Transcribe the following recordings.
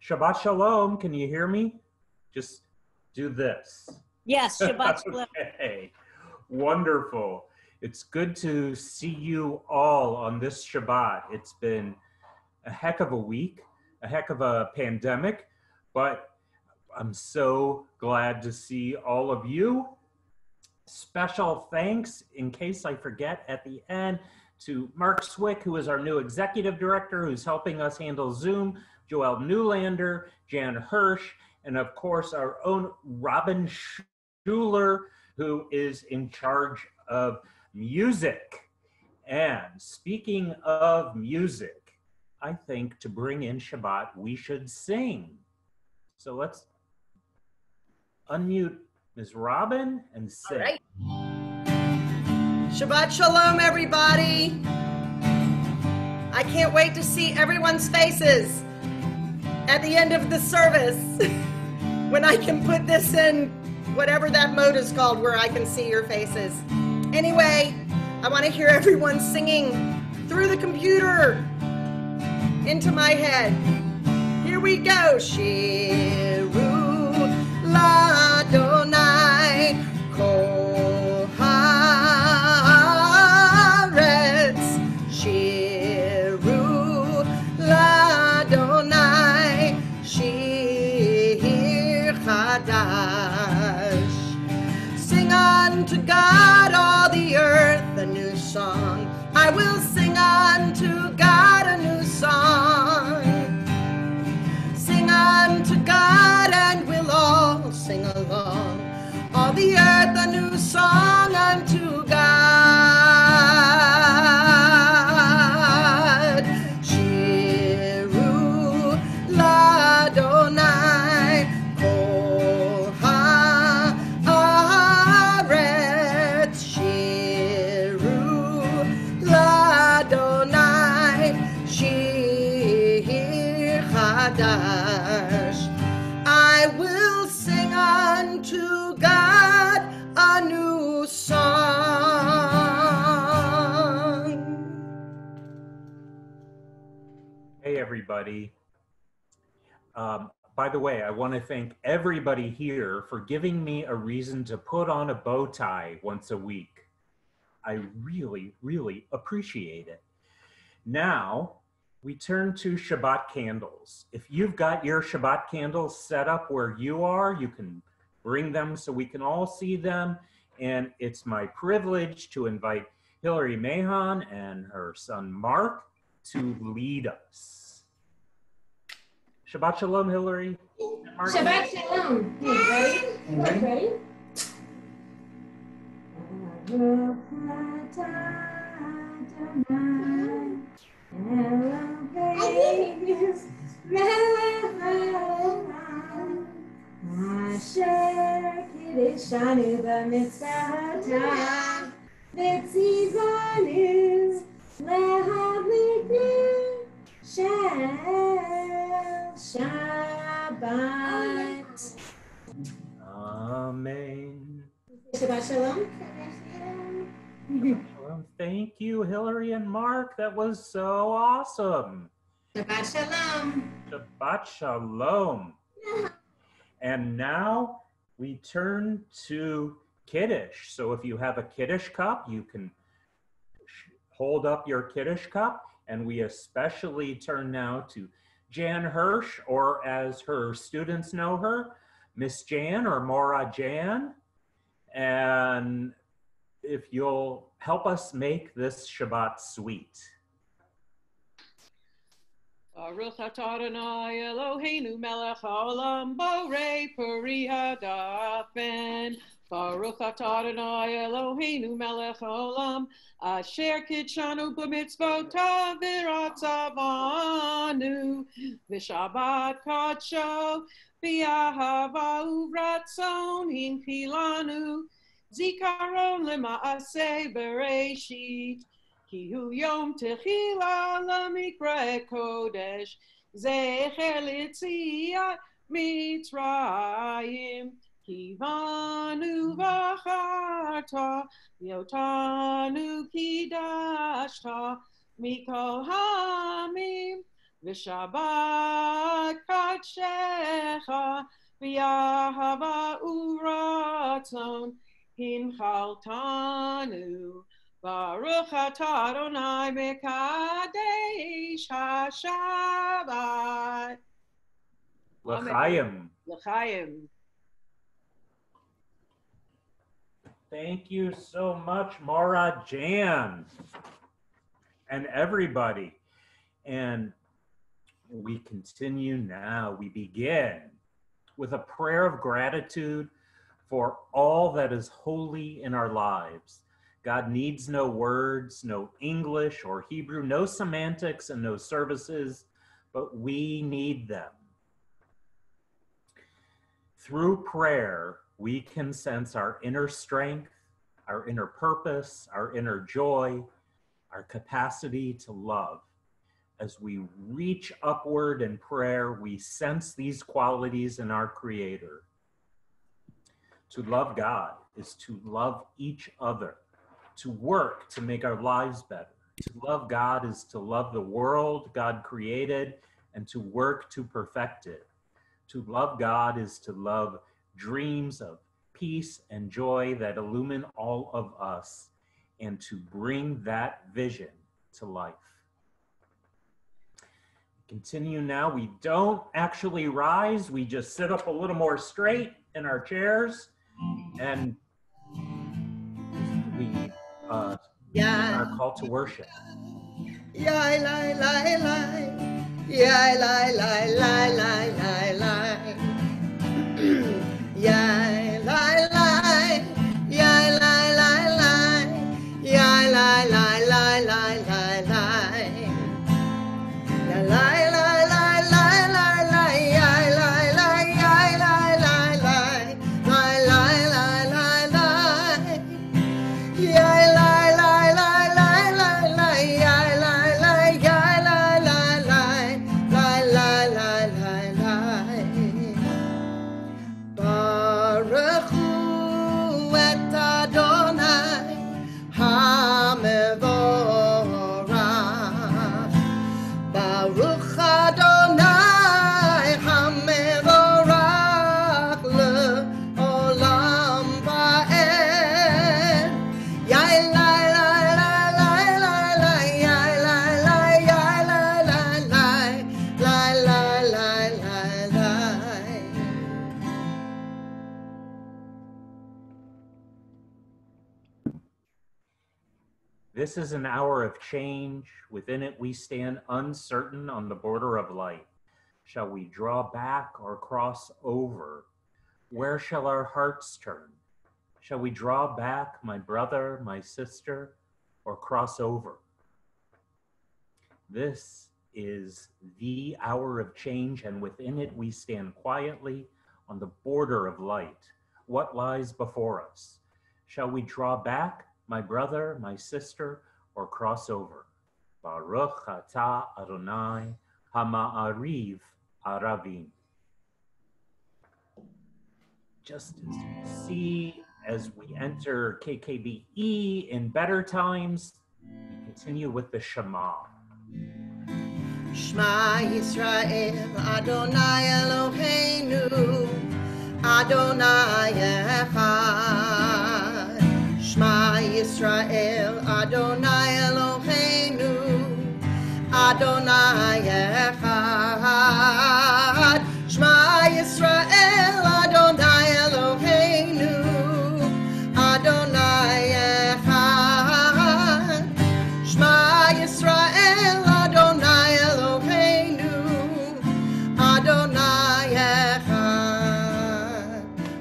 Shabbat Shalom, can you hear me? Just do this. Yes, Shabbat Shalom. Okay, wonderful. It's good to see you all on this Shabbat. It's been a heck of a week, a heck of a pandemic, but I'm so glad to see all of you. Special thanks, in case I forget at the end, to Mark Swick, who is our new executive director, who's helping us handle Zoom, Joel Newlander, Jan Hirsch, and of course our own Robin Schuler, who is in charge of music. And speaking of music, I think to bring in Shabbat, we should sing. So let's unmute Ms. Robin and sing. All right. Shabbat Shalom, everybody. I can't wait to see everyone's faces at the end of the service when I can put this in whatever that mode is called where I can see your faces. Anyway, I want to hear everyone singing through the computer into my head. Here we go. Shiru Ladonai Kol Haaretz. Shiru Ladonai Shir Chadash. Sing unto God all the earth a new song. I will sing unto God a new song. Sing unto God and we'll all sing along. All the earth a new song unto God. Shiru Ladonai Kol Haaretz. Shiru Ladonai Shir Chadash. I will sing unto God a new song. Hey, everybody. By the way, I want to thank everybody here for giving me a reason to put on a bow tie once a week. I really, really appreciate it. Now, we turn to Shabbat candles. If you've got your Shabbat candles set up where you are, you can bring them so we can all see them. And it's my privilege to invite Hillary Mahon and her son Mark to lead us. Shabbat Shalom, Hillary. Shabbat Shalom. You ready? Ready? Asher Kiddushanu b'mitzvotav v'tzivanu lehavliknu shel Shabbat. Amen. Shabbat Shalom. Well, thank you, Hillary and Mark. That was so awesome. Shabbat Shalom. Shabbat Shalom. And now we turn to Kiddush. So if you have a Kiddush cup, you can hold up your Kiddush cup. And we especially turn now to Jan Hirsch, or as her students know her, Miss Jan or Mora Jan. And if you'll help us make this Shabbat sweet. Baruch atah Adonai Eloheinu melech haolam borei peri hadafen. Baruch atah Adonai Eloheinu melech haolam asher kidshanu b'mitzvotav v'ratzavanu v'shabbat kadsho v'ahava uvratzon hinchilanu zikaron lema'aseh bereshit. Ki hu yom techila lemikra kodesh zecher l'tziat Mitzrayim ki vanu v'acharta yotanu kidashta mikol hamim v'shabbat קודשך, באהבה ורצון, הנחלתנו. ברוך אתה אדוני מקדש השבת. L'chaim. L'chaim. Thank you so much, Mara Jan, and everybody. And we continue now. We begin with a prayer of gratitude for all that is holy in our lives. God needs no words, no English or Hebrew, no semantics and no services, but we need them. Through prayer, we can sense our inner strength, our inner purpose, our inner joy, our capacity to love. As we reach upward in prayer, we sense these qualities in our Creator. To love God is to love each other, to work to make our lives better. To love God is to love the world God created and to work to perfect it. To love God is to love dreams of peace and joy that illumine all of us and to bring that vision to life. Continue now. We don't actually rise. We just sit up a little more straight in our chairs and we our call to worship. Yai lai lai lai, yai lai lai lai lai lai lai, yai lai lai, yai lai lai lai, yai lai lai lai lai lai lai, yai lai lai lai lai lai lai, yai lai lai yai lai lai lai, lai lai lai lai lai, yai lai. This is an hour of change. Within it, we stand uncertain on the border of light. Shall we draw back or cross over? Where shall our hearts turn? Shall we draw back, my brother, my sister, or cross over? This is the hour of change, and within it, we stand quietly on the border of light. What lies before us? Shall we draw back, my brother, my sister, or cross over? Baruch atah Adonai hama'ariv aravim. Just as we see as we enter KKBE in better times, we continue with the Shema. Shema Yisrael, Adonai Eloheinu, Adonai Echad. Shema Yisrael, Adonai Eloheinu, Adonai Echad. Shema Yisrael, Adonai Eloheinu, Adonai Echad. Shema Yisrael, Adonai Eloheinu, Adonai Echad.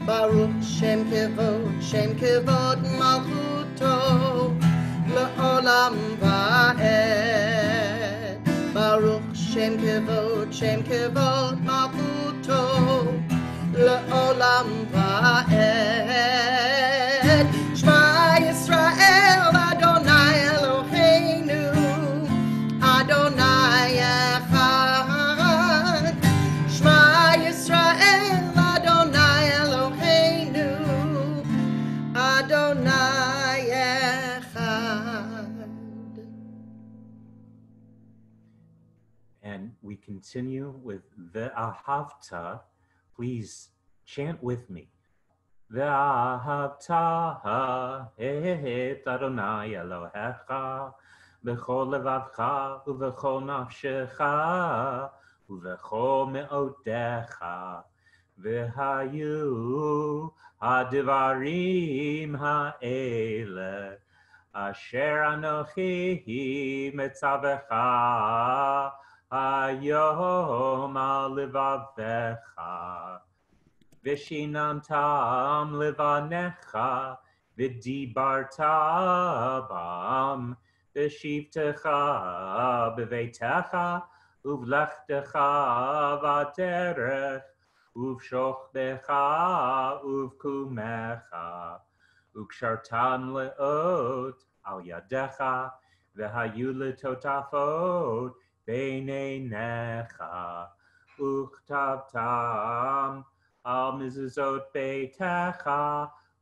Baruch Shem Kevod Malchuto, Le'olam Va'ed. Baruch Shem Kevod Malchuto, Le'olam Va'ed. Shema Yisrael, Adonai Eloheinu, Adonai Echad. Shema Yisrael, Adonai Eloheinu, Adonai Echad. And we continue with Ve'ahavta, please chant with me. Ve'ahavta et Adonai Elohecha b'chol levavcha u'v'chol nafshecha u'v'chol me'odecha v'hayu hadivarim ha'ele asher anochi metzavecha hayom al levavecha Vishinantam livanecha vidibarta bam vishivtecha bevetecha uvlechtecha vaderech uvshochtecha uvkumecha ukshartan leot al yadecha vehayu letotafot beinenecha uchtavtam al mizuzot beitecha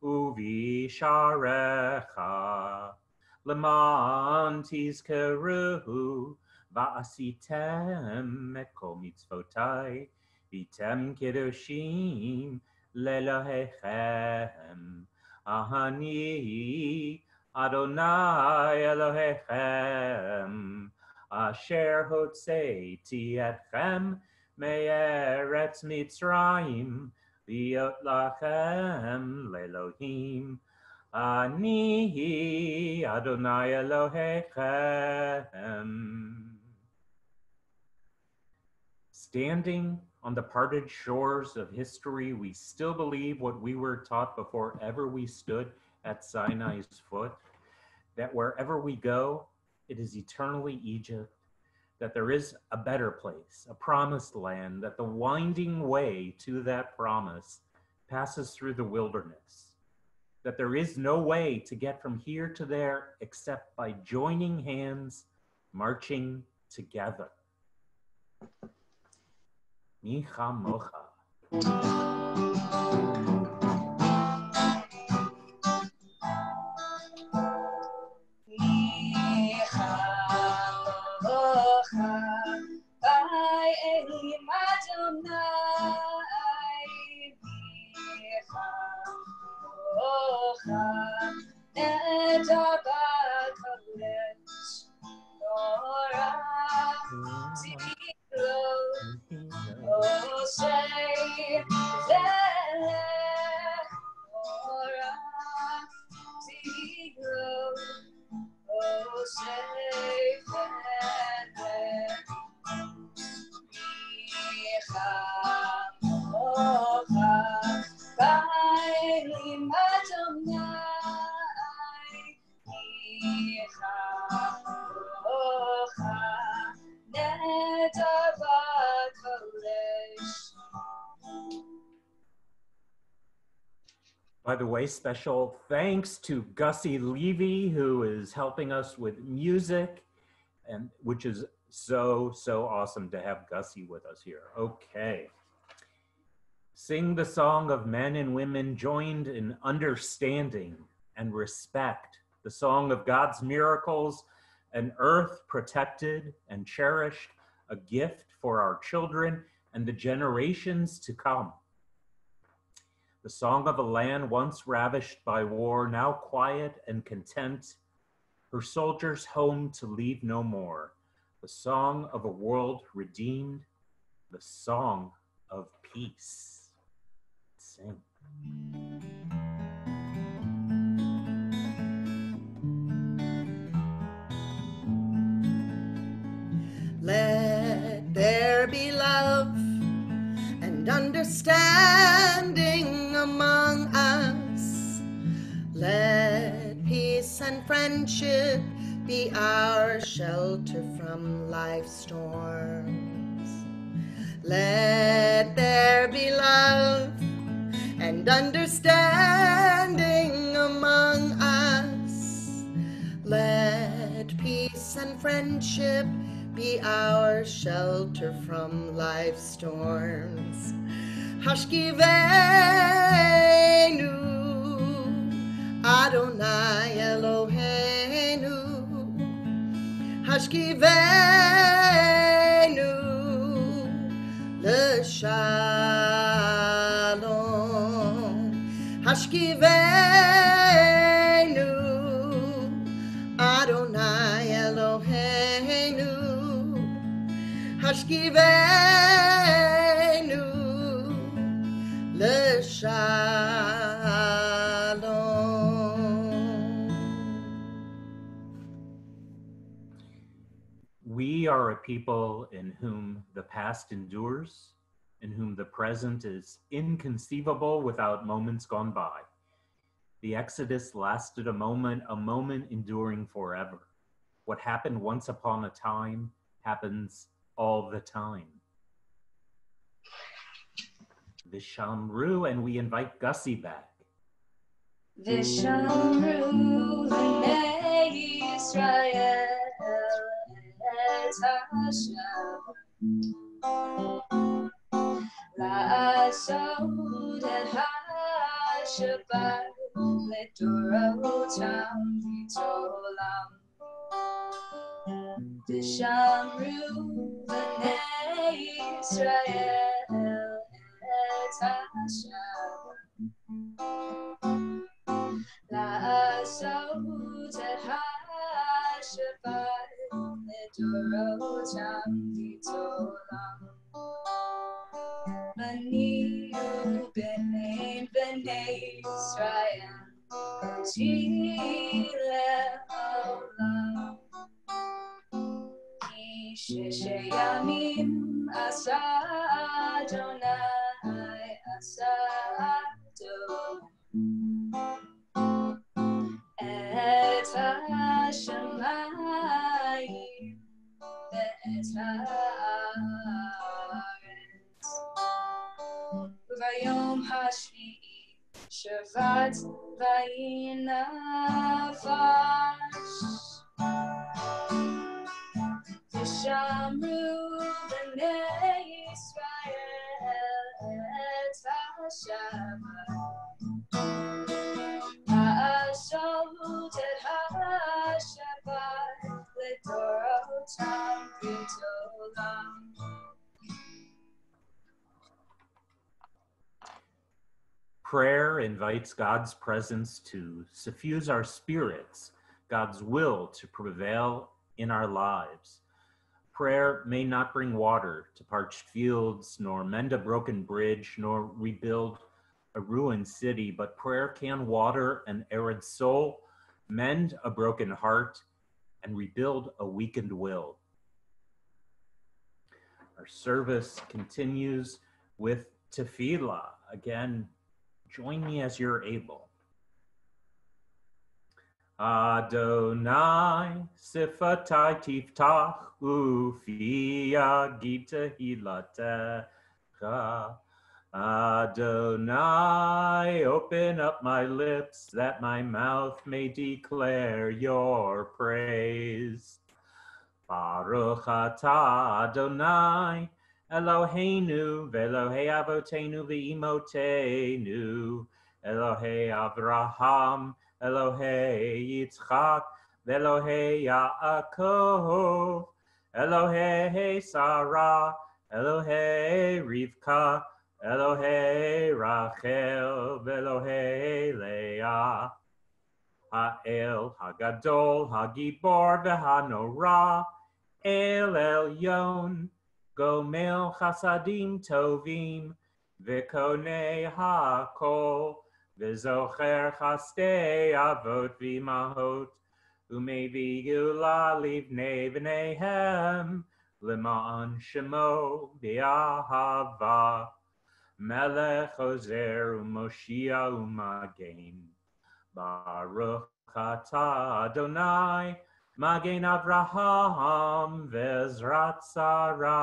uvisharecha leman tizkeru va'asitem et kol mitzvotai vitem kedoshim lelohechem ahani Adonai Elohechem asher hotzeiti etchem Me'eretz Mitzrayim liot lachem le'Elohim ani Adonai Elohechem. Standing on the parted shores of history, we still believe what we were taught before ever we stood at Sinai's foot, that wherever we go, it is eternally Egypt, that there is a better place, a promised land, that the winding way to that promise passes through the wilderness, that there is no way to get from here to there except by joining hands, marching together. Micha mocha. By the way, special thanks to Gussie Levy, who is helping us with music, and which is so awesome to have Gussie with us here. Okay. Sing the song of men and women joined in understanding and respect, the song of God's miracles, an earth protected and cherished, a gift for our children and the generations to come. The song of a land once ravished by war, now quiet and content, her soldiers home to leave no more. The song of a world redeemed, the song of peace. Sing. Let there be love and understanding among us. Let peace and friendship be our shelter from life's storms. Let there be love and understanding among us. Let peace and friendship be our shelter from life's storms. Hashkivenu Adonai Eloheinu. Hashkivenu Shalom. Hashkivenu Adonai Eloheinu. Hashkivenu L'Shalom. We are a people in whom the past endures, in whom the present is inconceivable without moments gone by. The Exodus lasted a moment enduring forever. What happened once upon a time happens all the time. Vishamru, and we invite Gussie back. Vishamru v'nei Yisrael et Hashem la'asod et Shabbat לדורותם v'tolam. Vishamru v'nei Yisrael et Hashem לעשות את השבת לדורותם v'tolam. בני ובנים בני ישראל אותי לעולם. כי ששת ימים עשה אדוני עשה את השמיים ואת הארץ. וביום השביעי שבת ויהי נפש. ושמרו בני ישראל את השבת לעשות את השבת לדורותם v'tolam. Prayer invites God's presence to suffuse our spirits, God's will to prevail in our lives. Prayer may not bring water to parched fields, nor mend a broken bridge, nor rebuild a ruined city, but prayer can water an arid soul, mend a broken heart, and rebuild a weakened will. Our service continues with tefillah. Again, join me as you're able. Adonai sifatai tiftach ufi yagid tehilatecha. Adonai, open up my lips that my mouth may declare your praise. Baruch atah Adonai Eloheinu ve'Elohei avoteinu ve'imotenu, Elohei Avraham, Elohei Yitzchak, ve'Elohei Yaakov, Elohei Sarah, Elohei Rivka, Elohei Rachel, ve'Elohei Leah, Ha'el Hagadol, Hagibor ve'Hanorah, El Elyon, Gomel Chasadim Tovim, V'Konei HaKol, V'Zocher Chastei Avot V'Imahot, U'Mevi Gula Livnei V'neihem, L'Ma'an Shemo B'Ahava, Melech Ozer U'Moshia U'Magen, Baruch Atah Adonai, Magen Avraham ve'Ezrat Sarah.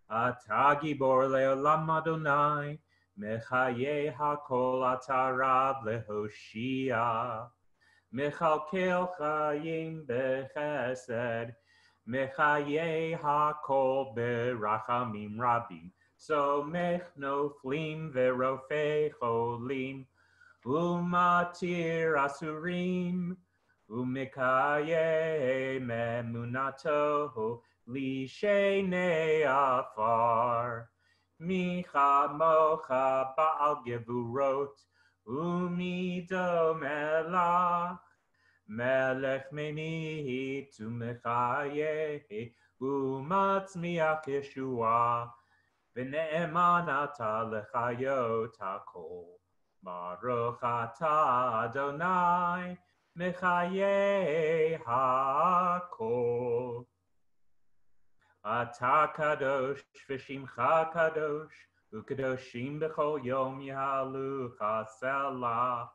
Ata gibor le'olam Adonai, Mechaye hakol ata rab lehoshia. Mechalkel chayim bechesed, Mechaye hakol berachamim rabim. Somech noflim ve'rofei cholim, Umatir asurim, Umikaye memunato, li shenei afar. Micha mocha ba'al gevurot, umido melach. Melech memit umechaye, umatzmiach Yeshua. V'ne'eman ata lechayot hakol. Baruch ata Adonai, mechaye hakol. Ata kadosh v'shimcha kadosh, u'kadoshim b'chol yom yahalucha selah.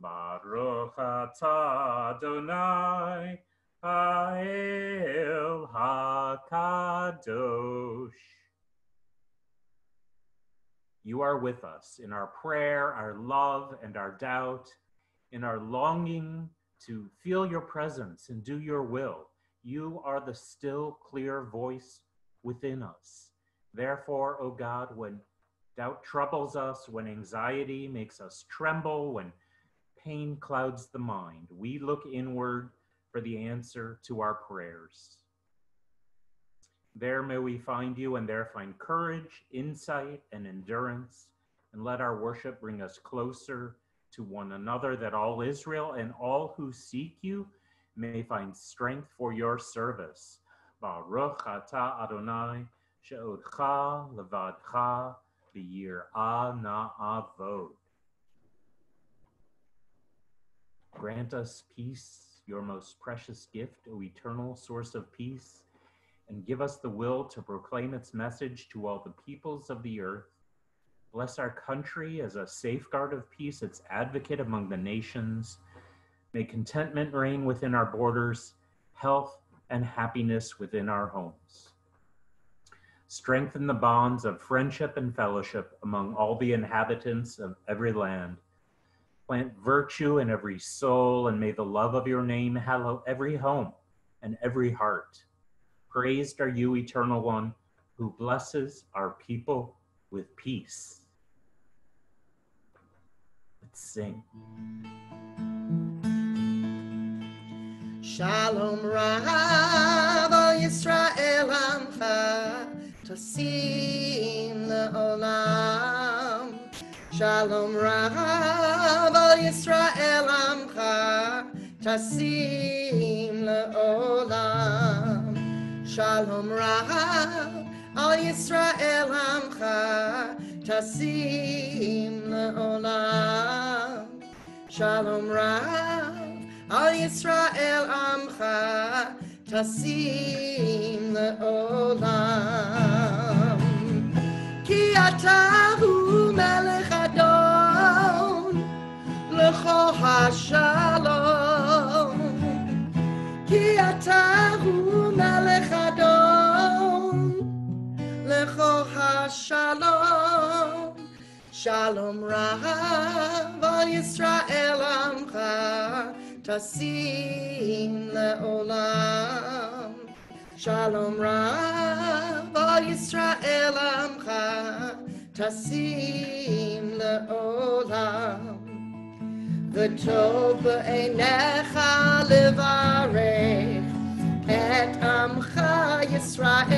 Baruch atah Adonai, Ha'el HaKadosh. You are with us in our prayer, our love, and our doubt, in our longing to feel your presence and do your will. You are the still, clear voice within us. Therefore, O God, when doubt troubles us, when anxiety makes us tremble, when pain clouds the mind, we look inward for the answer to our prayers. There may we find you, and there find courage, insight, and endurance, and let our worship bring us closer to one another, that all Israel and all who seek you may find strength for your service. Baruch atah Adonai, she'odcha levadcha b'yirah na'avod. Grant us peace, your most precious gift, O eternal source of peace, and give us the will to proclaim its message to all the peoples of the earth. Bless our country as a safeguard of peace, its advocate among the nations. May contentment reign within our borders, health and happiness within our homes. Strengthen the bonds of friendship and fellowship among all the inhabitants of every land. Plant virtue in every soul, and may the love of your name hallow every home and every heart. Praised are you, Eternal One, who blesses our people with peace. Let's sing. Shalom Rav al Yisrael Amcha Tasim Le'olam. Shalom Rav al Yisrael Amcha Tasim Le'olam. Shalom Rav al Yisrael Amcha Tasim Le'olam. Shalom Rav al Yisrael Amcha Tasim Le'olam. Ki atahu melech adon L'cho hashalom. Ki atahu melech adon L'cho hashalom. Shalom Rav al Yisrael Amcha Tasim Le'olam. Shalom Rav al Yisrael Amcha Tasim Le'olam. V'tov b'einecha levarech et Amcha Yisrael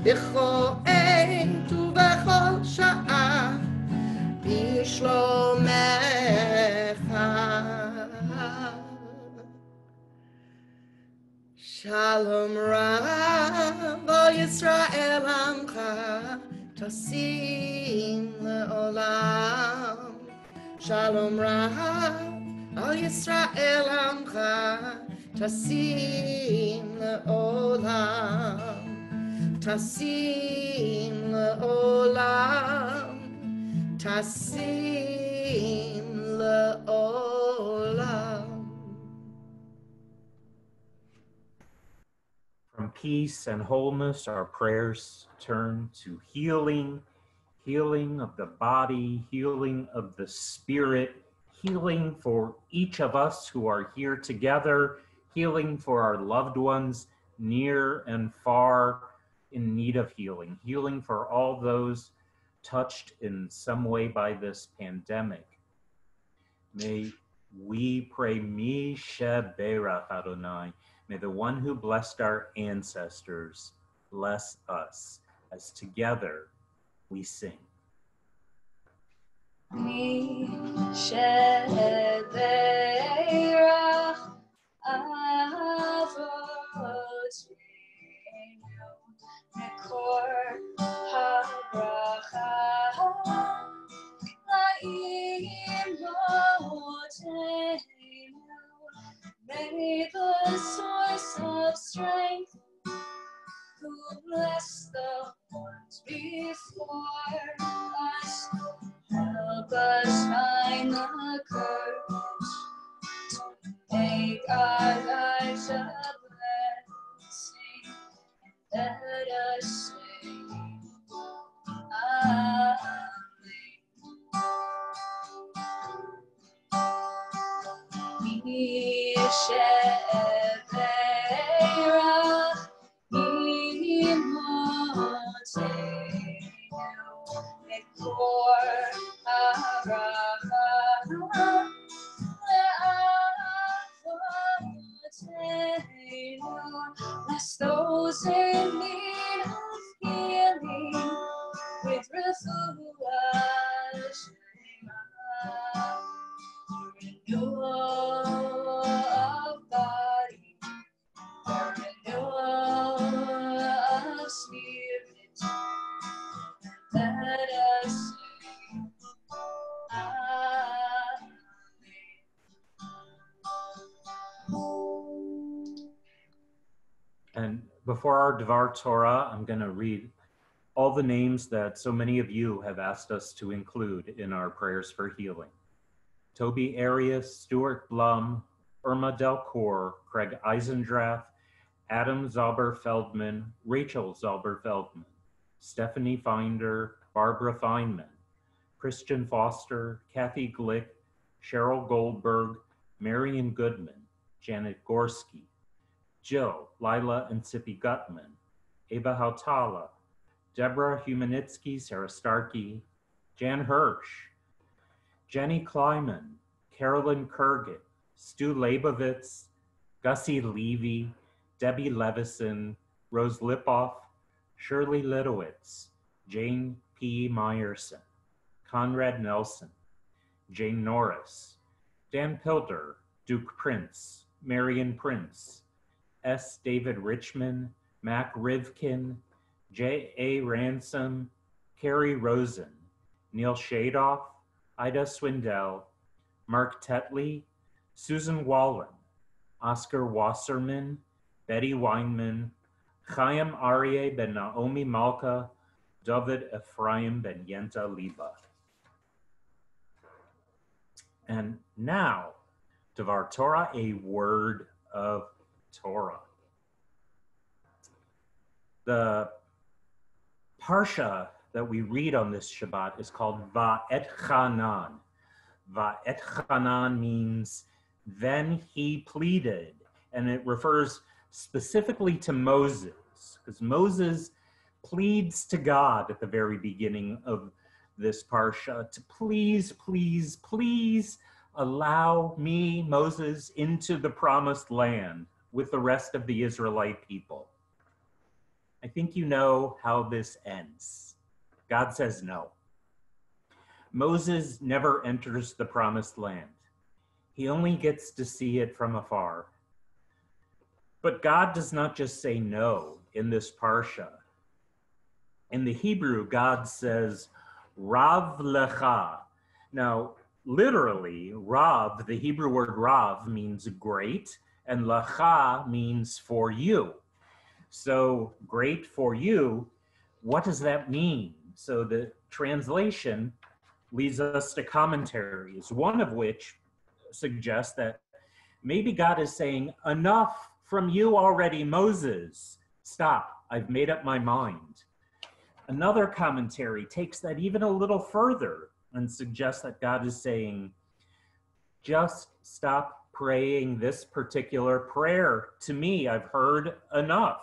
b'chol עת ובכל שעה בשלומך. Shalom Rav al Yisrael Amcha Tasim Le'olam. Shalom Rav al Yisrael Amcha Tasim Le'olam. Tasim Le'olam. Tasim Le'olam. From peace and wholeness, our prayers turn to healing, healing of the body, healing of the spirit, healing for each of us who are here together, healing for our loved ones near and far in need of healing, healing for all those touched in some way by this pandemic. May we pray, Mi Sheberach Adonai, May the one who blessed our ancestors bless us as together we sing. Mi sheberach avotenu mekor habracha la'imotenu. May the source of strength who blessed the ones before us help us find the courage to make our lives a blessing, and let us sing, Amen. Mi sheberach imotenu mekor habracha le'avotenu. Bless those in need of healing with refuah shema, renewal of body, the renewal of spirit. Let us sing, Amen. And before our Devar Torah, I'm going to read all the names that so many of you have asked us to include in our prayers for healing. Toby Arias, Stuart Blum, Irma Delcourt, Craig Eisendrath, Adam Zauber-Feldman, Rachel Zauber-Feldman, Stephanie Finder, Barbara Feynman, Christian Foster, Kathy Glick, Cheryl Goldberg, Marion Goodman, Janet Gorski, Jill, Lila and Sippy Gutman, Eva Hautala, Deborah Humanitsky, Sarah Starkey, Jan Hirsch, Jenny Kleiman, Carolyn Kurgan, Stu Leibovitz, Gussie Levy, Debbie Levison, Rose Lipoff, Shirley Litowitz, Jane P. Meyerson, Conrad Nelson, Jane Norris, Dan Pilder, Duke Prince, Marion Prince, S. David Richmond, Mac Rivkin, J. A. Ransom, Carrie Rosen, Neil Shadoff, Ida Swindell, Mark Tetley, Susan Wallen, Oscar Wasserman, Betty Weinman, Chaim Aryeh ben Naomi Malka, David Ephraim ben Yenta Liba. And now, Devar Torah, a word of Torah. The parsha that we read on this Shabbat is called Va'et Chanan. Va'et Chanan means then he pleaded, and it refers specifically to Moses, because Moses pleads to God at the very beginning of this parsha to please, please, please allow me, Moses, into the promised land with the rest of the Israelite people. I think you know how this ends. God says no. Moses never enters the promised land. He only gets to see it from afar. But God does not just say no in this parsha. In the Hebrew, God says, Rav lecha. Now, literally, Rav, the Hebrew word Rav, means great, and lecha means for you. So, great for you, what does that mean? So the translation leads us to commentaries, one of which suggests that maybe God is saying, enough from you already, Moses. Stop, I've made up my mind. Another commentary takes that even a little further and suggests that God is saying, just stop praying this particular prayer to me. I've heard enough.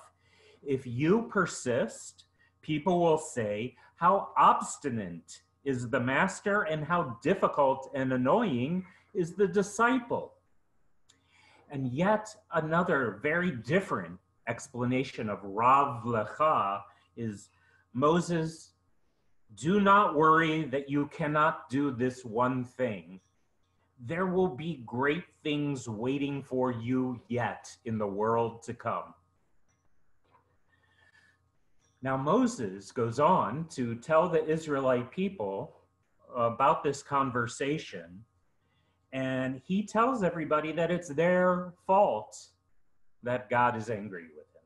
If you persist, people will say, how obstinate is the master and how difficult and annoying is the disciple. And yet another very different explanation of Rav Lecha is Moses, do not worry that you cannot do this one thing. There will be great things waiting for you yet in the world to come. Now Moses goes on to tell the Israelite people about this conversation, and he tells everybody that it's their fault that God is angry with him.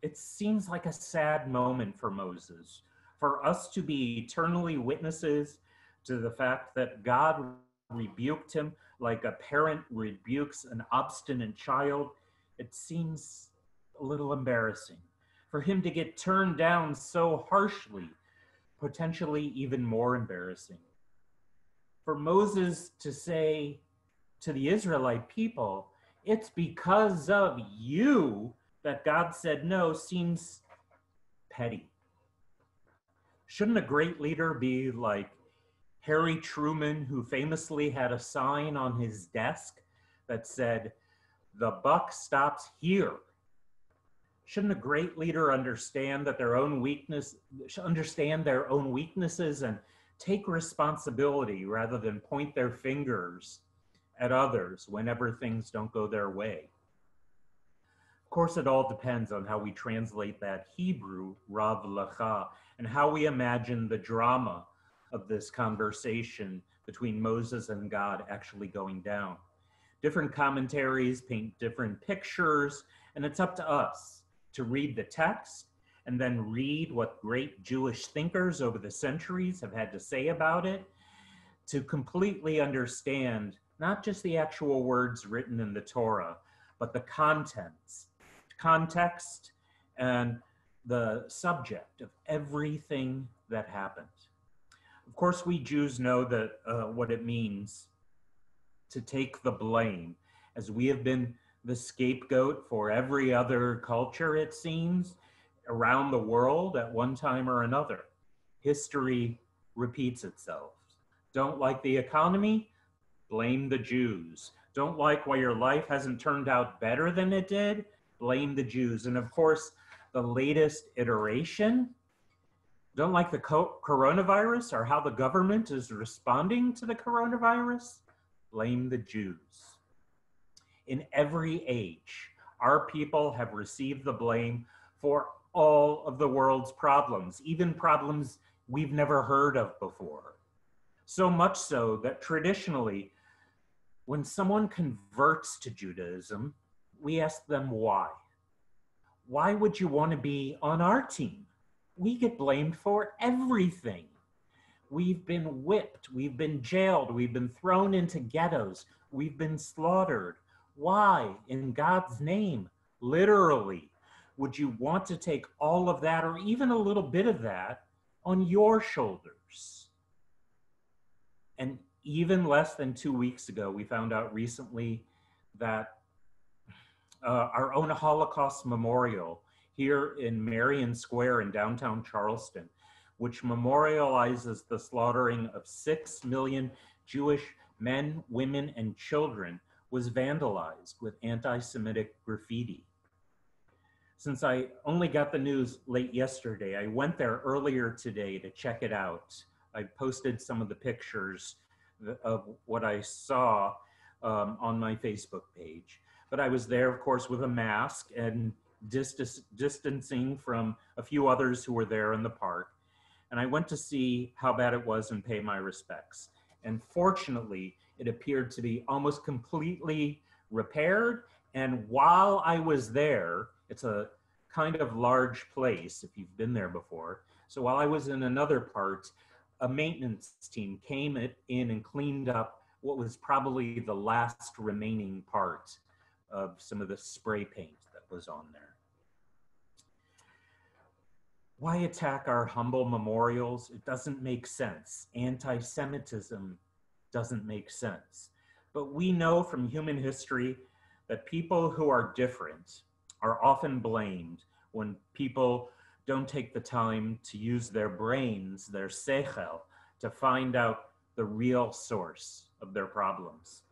It seems like a sad moment for Moses, for us to be eternally witnesses to the fact that God rebuked him like a parent rebukes an obstinate child. It seems a little embarrassing for him to get turned down so harshly, potentially even more embarrassing. For Moses to say to the Israelite people, it's because of you that God said no, seems petty. Shouldn't a great leader be like Harry Truman, who famously had a sign on his desk that said, "The buck stops here"? Shouldn't a great leader understand that their own weaknesses and take responsibility rather than point their fingers at others whenever things don't go their way? Of course, it all depends on how we translate that Hebrew, Rav Lecha, and how we imagine the drama of this conversation between Moses and God actually going down. Different commentaries paint different pictures, and it's up to us to read the text and then read what great Jewish thinkers over the centuries have had to say about it to completely understand not just the actual words written in the Torah, but the context and the subject of everything that happened. Of course, we Jews know that what it means to take the blame, as we have been the scapegoat for every other culture, it seems, around the world at one time or another. History repeats itself. Don't like the economy? Blame the Jews. Don't like why your life hasn't turned out better than it did? Blame the Jews. And of course, the latest iteration, don't like the coronavirus or how the government is responding to the coronavirus? Blame the Jews. In every age, our people have received the blame for all of the world's problems, even problems we've never heard of before. So much so that traditionally, when someone converts to Judaism, we ask them why. Why would you want to be on our team? We get blamed for everything. We've been whipped, we've been jailed, we've been thrown into ghettos, we've been slaughtered. Why, in God's name, literally, would you want to take all of that or even a little bit of that on your shoulders? And even less than 2 weeks ago, we found out recently that our own Holocaust memorial here in Marion Square in downtown Charleston, which memorializes the slaughtering of 6 million Jewish men, women, and children, was vandalized with anti-Semitic graffiti. Since I only got the news late yesterday, I went there earlier today to check it out. I posted some of the pictures of what I saw on my Facebook page. But I was there, of course, with a mask and distancing from a few others who were there in the park. And I went to see how bad it was and pay my respects. And fortunately, it appeared to be almost completely repaired. And while I was there, it's a kind of large place if you've been there before. So while I was in another part, a maintenance team came in and cleaned up what was probably the last remaining part of some of the spray paint that was on there. Why attack our humble memorials? It doesn't make sense. Anti-Semitism doesn't make sense. But we know from human history that people who are different are often blamed when people don't take the time to use their brains, their seichel, to find out the real source of their problems.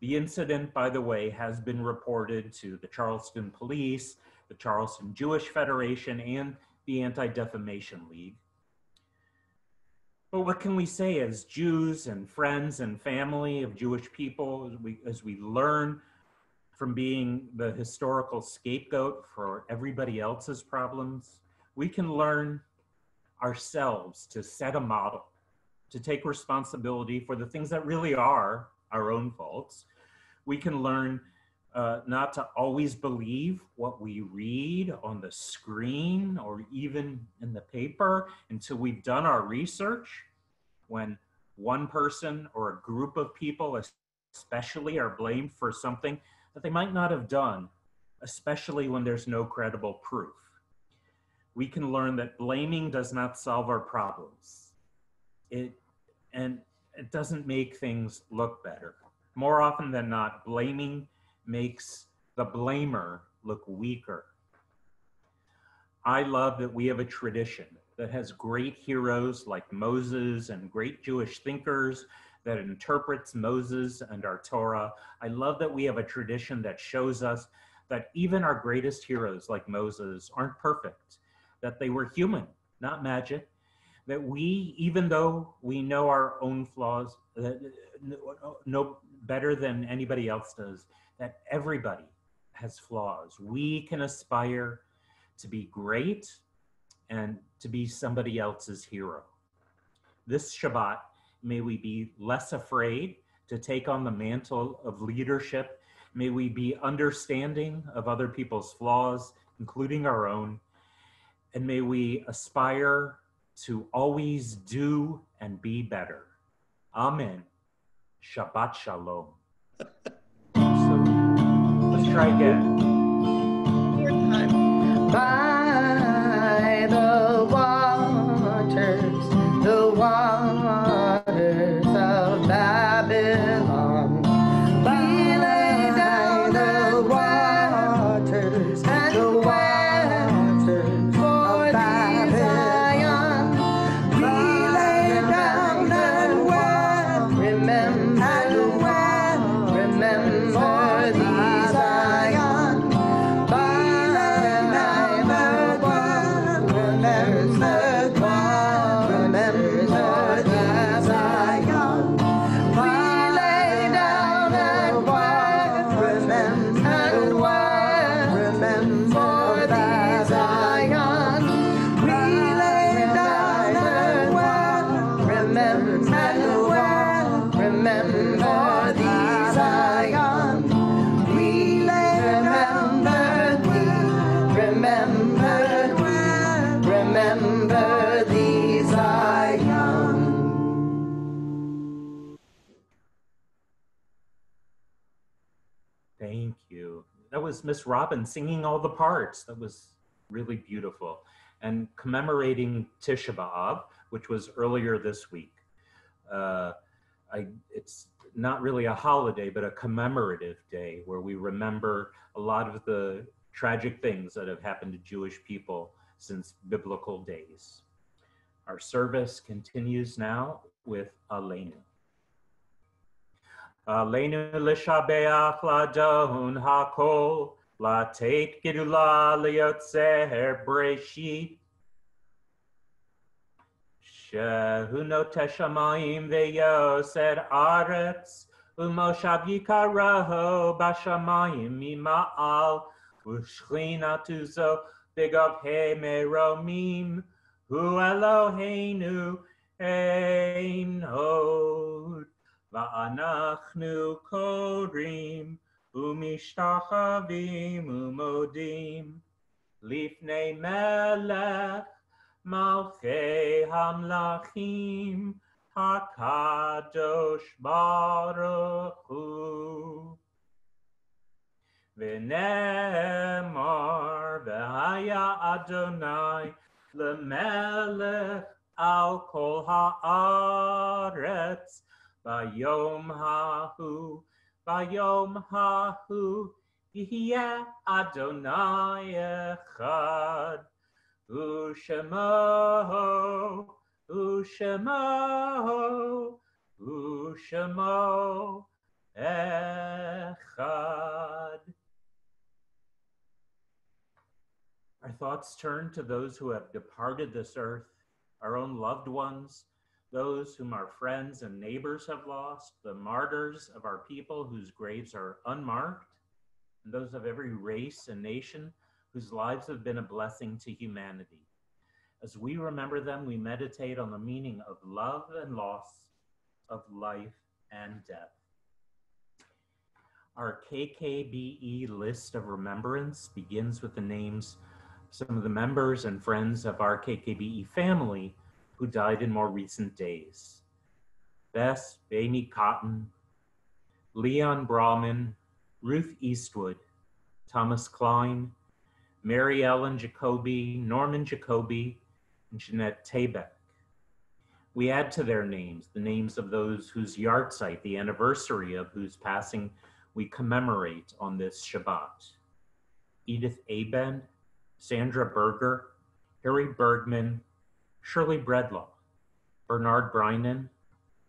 The incident, by the way, has been reported to the Charleston Police, the Charleston Jewish Federation, and the Anti-Defamation League. But what can we say as Jews and friends and family of Jewish people as we learn from being the historical scapegoat for everybody else's problems? We can learn ourselves to set a model, to take responsibility for the things that really are our own faults. We can learn not to always believe what we read on the screen or even in the paper until we've done our research. When one person or a group of people especially are blamed for something that they might not have done, especially when there's no credible proof. We can learn that blaming does not solve our problems. It doesn't make things look better. More often than not, blaming makes the blamer look weaker. I love that we have a tradition that has great heroes like Moses and great Jewish thinkers that interprets Moses and our Torah. I love that we have a tradition that shows us that even our greatest heroes like Moses aren't perfect, that they were human, not magic, that we, even though we know our own flaws, know better than anybody else does, that everybody has flaws. We can aspire to be great and to be somebody else's hero. This Shabbat, may we be less afraid to take on the mantle of leadership. May we be understanding of other people's flaws, including our own. And may we aspire to always do and be better. Amen. Shabbat Shalom. So let's try again. By the waters of Babylon, we lay down the waters and the waters for the Zion. We lay down and wept, remember the Zion. Thank you. That was Miss Robin singing all the parts. That was really beautiful. And commemorating Tisha B'Av, which was earlier this week. It's not really a holiday, but a commemorative day where we remember a lot of the tragic things that have happened to Jewish people since biblical days. Our service continues now with Aleinu. Aleinu l'shabeach ladon hakol, latet gedula liyotzer breshit. Shehu noteh shamayim veyoser aretz, u'moshav yikaraho bashamayim mima'al, u'shchinatu zo b'gavhei meromim, hu Eloheinu ein hod. Va'anachnu korim u'mishtachavim u'modim lifnei melech malchei hamlachim hakadosh baruch hu. V'nemar v'haya Adonai lemelech al kol haaretz. Bayom hahu, yihye Adonai echad, u'shemo, u'shemo, u'shemo, Echad. Our thoughts turn to those who have departed this earth, our own loved ones, those whom our friends and neighbors have lost, the martyrs of our people whose graves are unmarked, and those of every race and nation whose lives have been a blessing to humanity. As we remember them, we meditate on the meaning of love and loss, of life and death. Our KKBE list of remembrance begins with the names of some of the members and friends of our KKBE family who died in more recent days. Bess Amy Cotton, Leon Brahman, Ruth Eastwood, Thomas Klein, Mary Ellen Jacoby, Norman Jacoby, and Jeanette Tabek. We add to their names the names of those whose yahrzeit, the anniversary of whose passing we commemorate on this Shabbat. Edith Abend, Sandra Berger, Harry Bergman, Shirley Bredlaw, Bernard Brynan,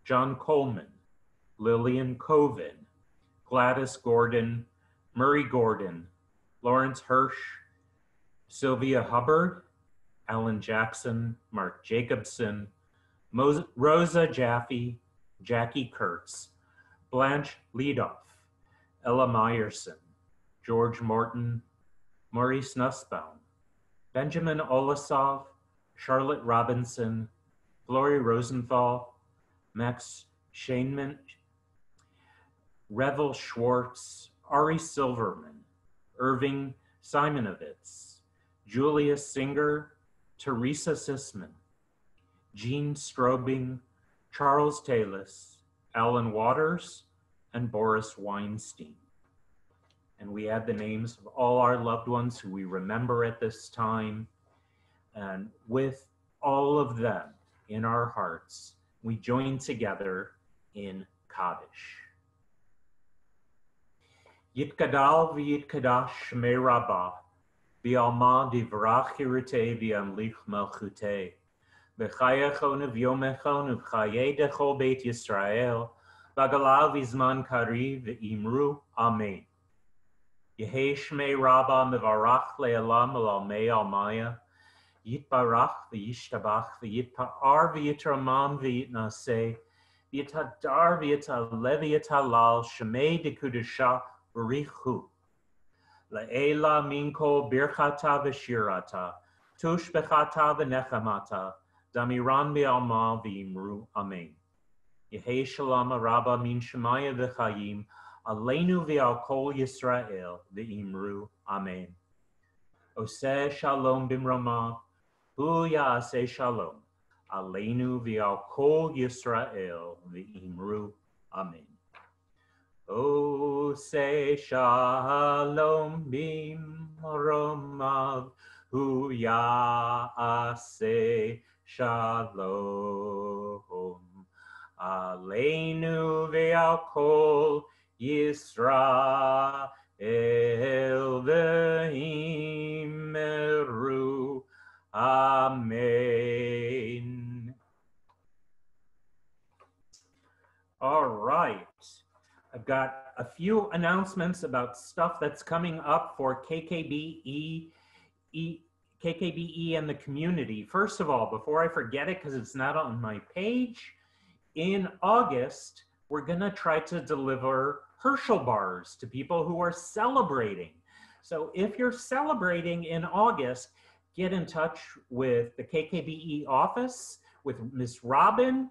John Coleman, Lillian Colvin, Gladys Gordon, Murray Gordon, Lawrence Hirsch, Sylvia Hubbard, Alan Jackson, Mark Jacobson, Rosa Jaffe, Jackie Kurtz, Blanche Leadoff, Ella Meyerson, George Morton, Maurice Nussbaum, Benjamin Olasov, Charlotte Robinson, Gloria Rosenthal, Max Shainman, Revel Schwartz, Ari Silverman, Irving Simonovitz, Julia Singer, Teresa Sisman, Jean Strobing, Charles Talus, Alan Waters, and Boris Weinstein. And we add the names of all our loved ones who we remember at this time. And with all of them in our hearts, we join together in Kaddish. Yitkadal v'yitkadash shmei rabbah, v'alma divrach hirutei v'amlich melchutei, v'chayachon v'yomechon v'chayei dechol beit Yisrael, v'agalav v'zman kari v'imru amen. Yehei shmei rabbah mevarach le'elam elalmei almaya, yitbarach v'yishtabach v'yitpa'ar v'yitramam v'yitnaseh, v'yitadar v'yitaleh v'yitalal shmei dekudashah v'richu. Le'ela minko birchata v'shirata, tush bechata v'nechamata, damiran bi'alma v'imru amen. Yehei shalom rabba min shemaya v'chayim, aleinu v'al kol Yisrael v'imru amen. Oseh shalom bimrama, hu ya'aseh shalom, aleinu v'al kol Yisrael v'imru amen. Oseh shalom bimrama, hu ya'aseh shalom, aleinu ve'al kol Yisrael ve'imru amen. All right. I've got a few announcements about stuff that's coming up for KKBE and the community. First of all, before I forget it, because it's not on my page, in August, we're gonna try to deliver Herschel bars to people who are celebrating. So if you're celebrating in August, get in touch with the KKBE office, with Miss Robin.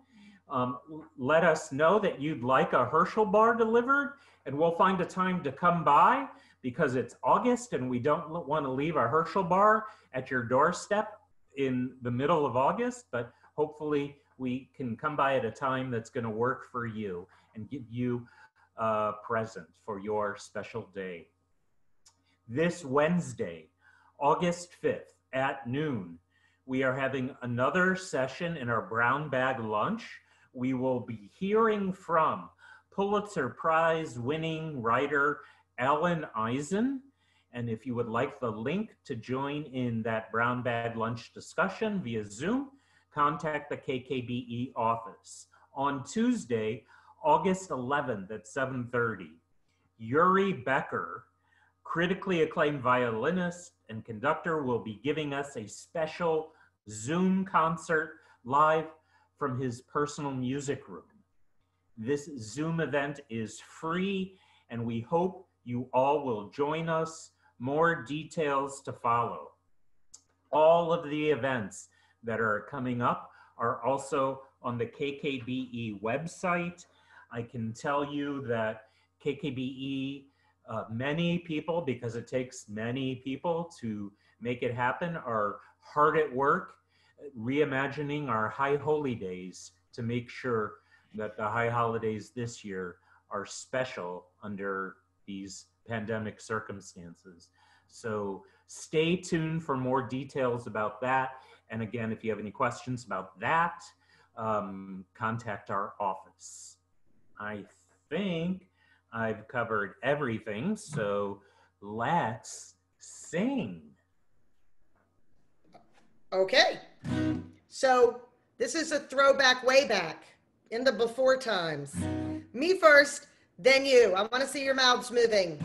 Let us know that you'd like a Herschel bar delivered, and we'll find a time to come by, because it's August and we don't want to leave a Herschel bar at your doorstep in the middle of August, but hopefully we can come by at a time that's going to work for you and give you a present for your special day. This Wednesday, August 5th at noon, we are having another session in our Brown Bag Lunch. We will be hearing from Pulitzer Prize winning writer Alan Eisen. And if you would like the link to join in that Brown Bag Lunch discussion via Zoom, contact the KKBE office. On Tuesday, August 11th at 7:30. Yuri Becker, critically acclaimed violinist and conductor, will be giving us a special Zoom concert live from his personal music room. This Zoom event is free, and we hope you all will join us. More details to follow. All of the events that are coming up are also on the KKBE website. I can tell you that KKBE, many people, because it takes many people to make it happen, are hard at work reimagining our high holy days to make sure that the high holidays this year are special under these pandemic circumstances. So stay tuned for more details about that. And again, if you have any questions about that, contact our office. I think I've covered everything, so let's sing. Okay. So this is a throwback way back in the before times. Me first, then you. I want to see your mouths moving.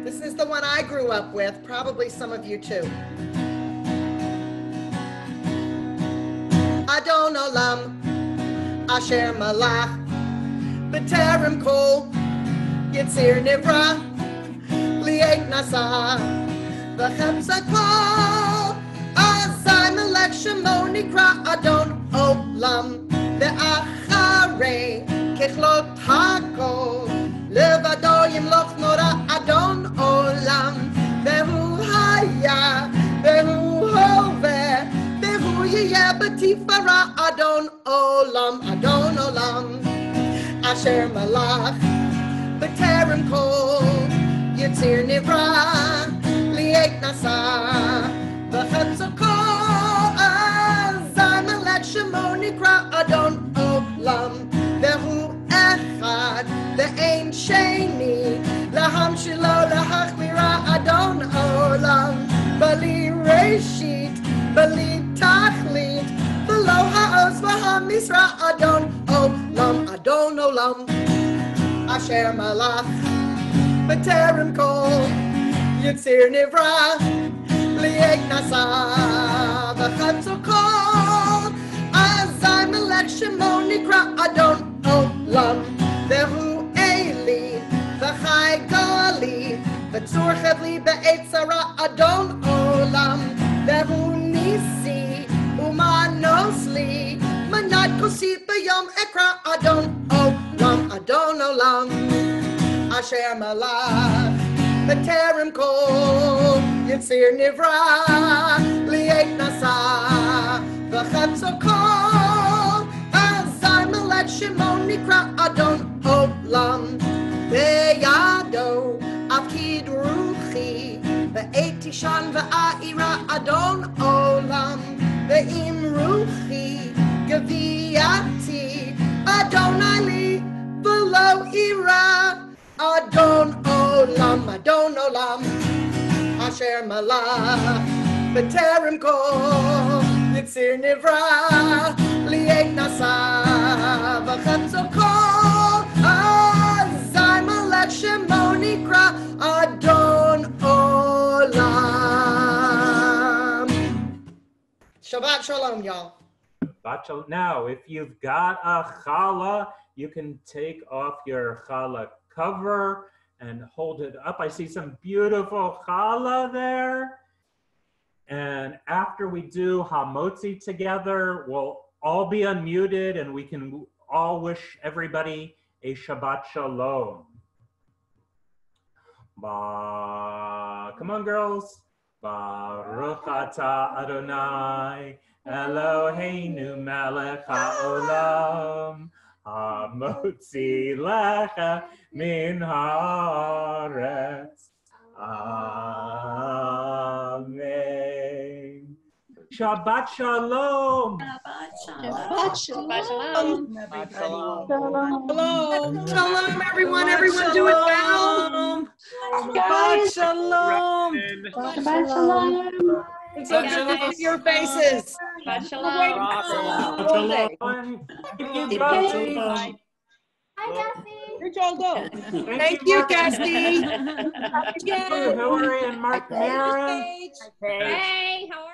This is the one I grew up with, probably some of you too. Adon Olam, Asher Malach, B'terem Kol, Yitzir Nivra, Li'et Nasa, V'chepsa Kol, Azai Melech Shemo Nikra Adon Olam, Ve'acharei Kechlot HaKol, Levado Yimloch Nora Adon Olam, Ve'hu Haya, Ve'hu Hoveh, Ve'hu Yeh B'tifara Adon Olam, Asher Malach, B'terem Kol, Yitzir Nivra, Li'et Nasa, V'chepsa Kol, Azai Melech Shemo Nikra Adon Olam, Ve'hu Echad, Ve'ein Sheni, Laham Shilo Lahachmira Adon Olam, Bali Reshit, Bali Tachlit, V'lo Ha'oz V'ha'misra Adon Olam, Asher Malach, B'terem Kol, Yitzir Nivra, Li'et Nasa, V'chepsa Kol, Azai Melech Shemo Nikra Adon Olam, Ve'hu Eli, V'chai Gali, V'tzur Chevli Be'et Sarah Adon Olam, Ve'hu Nisi, Umanosli, Manat Kosit B'yom Ekra Adon Olam, Asher Malach, B'terem Kol, Yitzir Nivra, Li'et Nasa, V'chepsa Kol, Azai Melech Shemo Nikra Adon Olam, Ve'yado Avkid Ruchi, Ve'et Tishan Ve'a'ira Adon Olam, Ve'im Ruchi Gaviati Adonai Li V'lo Ira Adon Olam, Asher Malach, B'terem Kol, Yitzir Nivra, Li'et Nasa, V'chepsa Kol, Azai Melech Shemo Nikra Adon Olam. Shabbat Shalom, y'all. Now, if you've got a challah, you can take off your challah cover and hold it up. I see some beautiful challah there. And after we do hamotzi together, we'll all be unmuted and we can all wish everybody a Shabbat Shalom. Come on, girls. Baruch atah Adonai Eloheinu melech haolam hamotzi lecha min haaretz. Amen. Shabbat Shalom. Shabbat Shalom. Shalom, everyone. Everyone do it well. Shabbat Shalom. Shabbat Shalom. It's so good to see your faces. Shabbat Shalom. Shalom. Where'd y'all go? Thank you, Mark. Gusty. Hillary and Mark Maron. Hey, how are